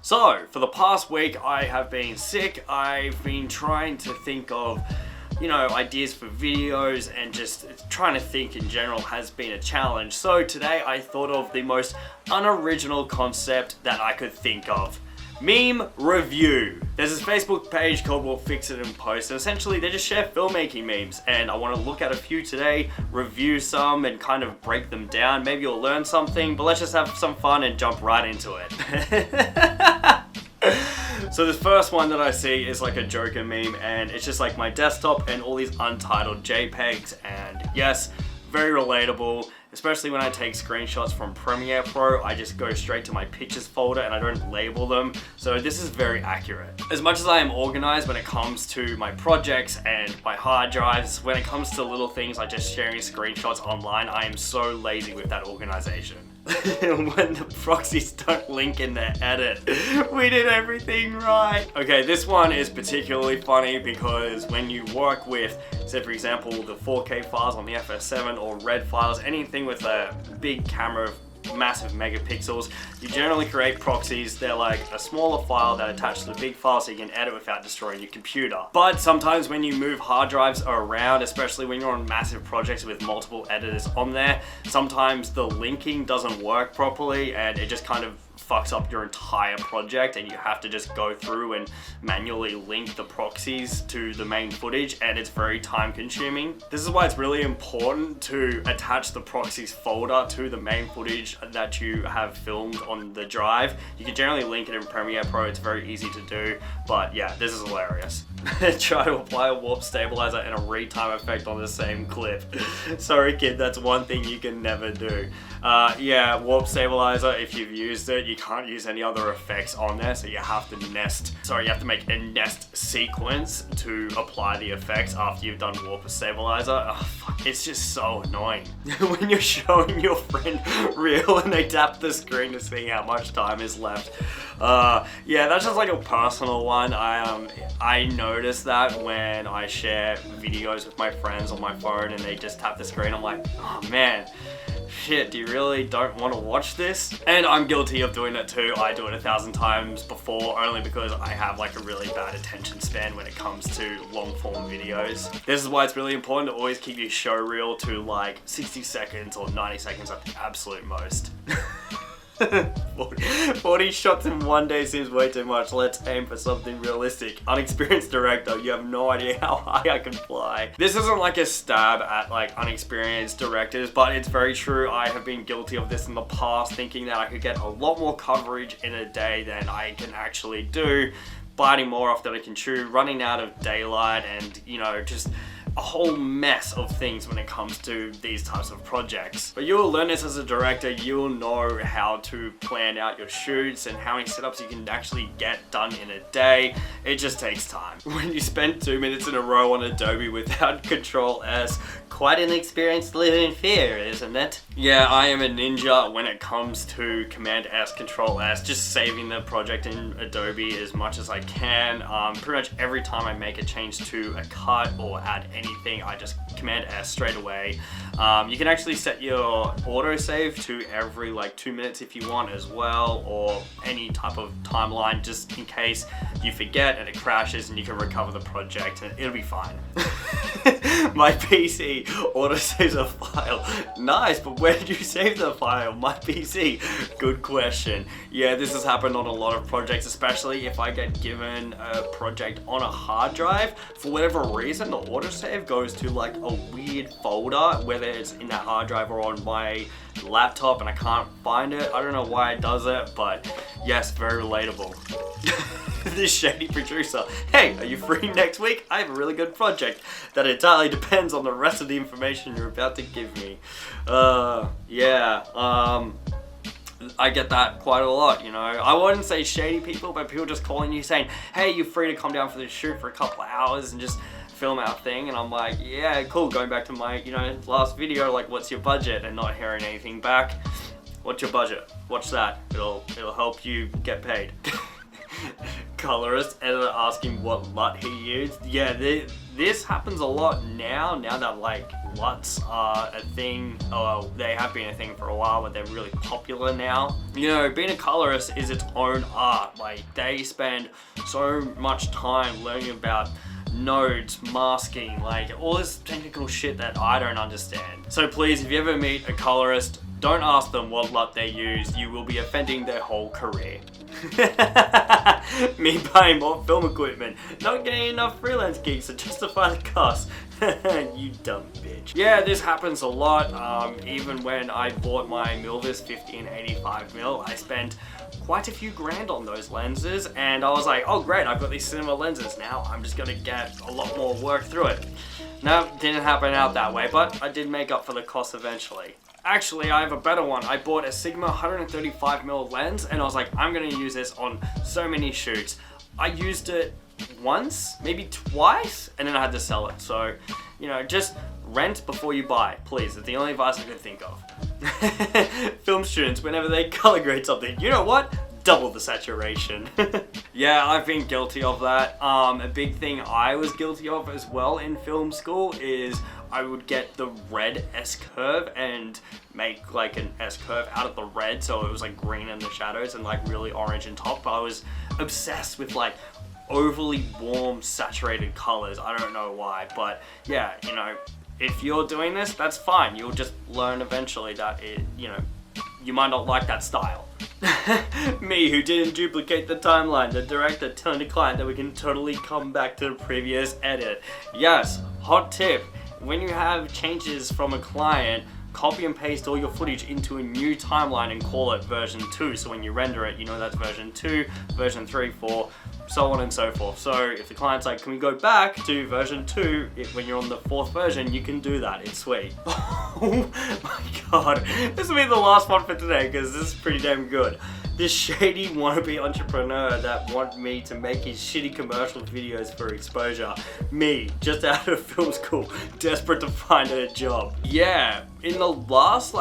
So, for the past week, I have been sick. I've been trying to think of, ideas for videos, and just trying to think in general has been a challenge. So today I thought of the most unoriginal concept that I could think of. Meme review. There's this Facebook page called We'll Fix It in Post, and essentially they just share filmmaking memes, and I want to look at a few today, review some, and kind of break them down. Maybe you'll learn something, but let's just have some fun and jump right into it. So this first one that I see is like a Joker meme, and it's just like my desktop and all these untitled JPEGs, and yes, very relatable. Especially when I take screenshots from Premiere Pro, I just go straight to my pictures folder and I don't label them. So this is very accurate. As much as I am organized when it comes to my projects and my hard drives, when it comes to little things like just sharing screenshots online, I am so lazy with that organization. When the proxies don't link in the edit, we did everything right. Okay, this one is particularly funny because when you work with, say for example, the 4K files on the FS7 or RED files, anything with a big camera, massive megapixels, you generally create proxies. They're like a smaller file that attaches to the big file so you can edit without destroying your computer. But sometimes when you move hard drives around, especially when you're on massive projects with multiple editors on there, sometimes the linking doesn't work properly and it just kind of fucks up your entire project, and you have to just go through and manually link the proxies to the main footage, and it's very time consuming. This is why it's really important to attach the proxies folder to the main footage that you have filmed on the drive. You can generally link it in Premiere Pro, it's very easy to do, but yeah, this is hilarious. Try to apply a warp stabilizer and a retime effect on the same clip. Sorry kid, that's one thing you can never do. Yeah, warp stabilizer, if you've used it, you can't use any other effects on there, so you have to make a nest sequence to apply the effects after you've done warp stabilizer. Oh, fuck, it's just so annoying. When you're showing your friend reel and they tap the screen to see how much time is left. Yeah, that's just like a personal one. I notice that when I share videos with my friends on my phone and they just tap the screen, I'm like, oh man, shit, do you really don't want to watch this? And I'm guilty of doing it too. I do it 1,000 times before, only because I have like a really bad attention span when it comes to long form videos. This is why it's really important to always keep your show reel to like 60 seconds or 90 seconds at the absolute most. 40 shots in one day seems way too much. Let's aim for something realistic. Unexperienced director, you have no idea how high I can fly. This isn't like a stab at like unexperienced directors, but it's very true. I have been guilty of this in the past, thinking that I could get a lot more coverage in a day than I can actually do, biting more off than I can chew, running out of daylight, and just a whole mess of things when it comes to these types of projects. But you'll learn this as a director. You'll know how to plan out your shoots and how many setups you can actually get done in a day. It just takes time. When you spend 2 minutes in a row on Adobe without Control S, quite an experience to live in fear, isn't it? Yeah, I am a ninja when it comes to Command S, Control S, just saving the project in Adobe as much as I can. Pretty much every time I make a change to a cut or add anything, I just Command S straight away. You can actually set your autosave to every like 2 minutes if you want as well, or any type of timeline just in case you forget and it crashes, and you can recover the project and it'll be fine. My PC autosaves a file. Nice, but where did you save the file? My PC. Good question. Yeah, this has happened on a lot of projects, especially if I get given a project on a hard drive. For whatever reason, the autosave goes to like a weird folder, whether it's in that hard drive or on my laptop, and I can't find it. I don't know why it does it, but yes, very relatable. This shady producer. Hey, are you free next week? I have a really good project that entirely depends on the rest of the information you're about to give me. Yeah, I get that quite a lot, I wouldn't say shady people, but people just calling you saying, hey, you're free to come down for the shoot for a couple of hours and just film our thing. And I'm like, yeah, cool. Going back to my, last video, like, what's your budget? And not hearing anything back. What's your budget? Watch that. It'll help you get paid. colorist ended up asking what LUT he used. Yeah, this happens a lot now that like LUTs are a thing. They have been a thing for a while, but they're really popular now. You know, being a colorist is its own art. Like, they spend so much time learning about nodes, masking, like all this technical shit that I don't understand. So please, if you ever meet a colorist, don't ask them what LUT they use. You will be offending their whole career. Me buying more film equipment, not getting enough freelance gigs to justify the cost. You dumb bitch. Yeah, this happens a lot. Even when I bought my Milvis 50 and 85mm, I spent quite a few grand on those lenses, and I was like, oh great, I've got these cinema lenses now, I'm just gonna get a lot more work through it. No, didn't happen out that way, but I did make up for the cost eventually. Actually, I have a better one. I bought a Sigma 135mm lens, and I was like, I'm gonna use this on so many shoots. I used it once, maybe twice, and then I had to sell it. So, you know, just rent before you buy, please. It's the only advice I can think of. Film students, whenever they color grade something, you know what? Double the saturation. Yeah, I've been guilty of that. A big thing I was guilty of as well in film school is I would get the red S-curve and make like an S-curve out of the red, so it was like green in the shadows and like really orange in top. But I was obsessed with like overly warm, saturated colors. I don't know why, but yeah, you know, if you're doing this, that's fine. You'll just learn eventually that you might not like that style. Me, who didn't duplicate the timeline, the director telling the client that we can totally come back to the previous edit. Yes, hot tip, when you have changes from a client, copy and paste all your footage into a new timeline and call it version 2. So when you render it, you know that's version 2, version 3, 4, so on and so forth. So if the client's like, can we go back to version 2, when you're on the 4th version, you can do that. It's sweet. Oh my god. This will be the last one for today because this is pretty damn good. This shady wannabe entrepreneur that wanted me to make his shitty commercial videos for exposure. Me, just out of film school, desperate to find a job. Yeah, in the last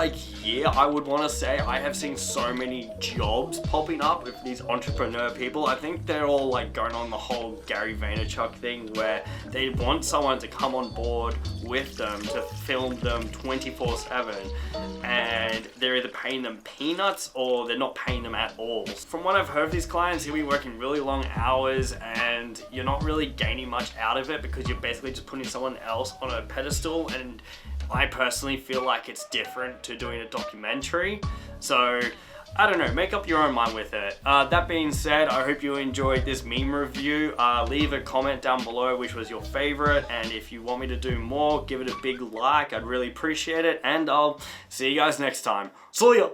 year, I would want to say I have seen so many jobs popping up with these entrepreneur people. I think they're all going on the whole Gary Vaynerchuk thing where they want someone to come on board with them to film them 24/7, and they're either paying them peanuts or they're not paying them at all. From what I've heard of these clients, you'll be working really long hours and you're not really gaining much out of it because you're basically just putting someone else on a pedestal, and I personally feel like it's different to doing a documentary. So I don't know, make up your own mind with it. That being said, I hope you enjoyed this meme review. Leave a comment down below which was your favorite, and if you want me to do more, give it a big like. I'd really appreciate it, and I'll see you guys next time. See ya!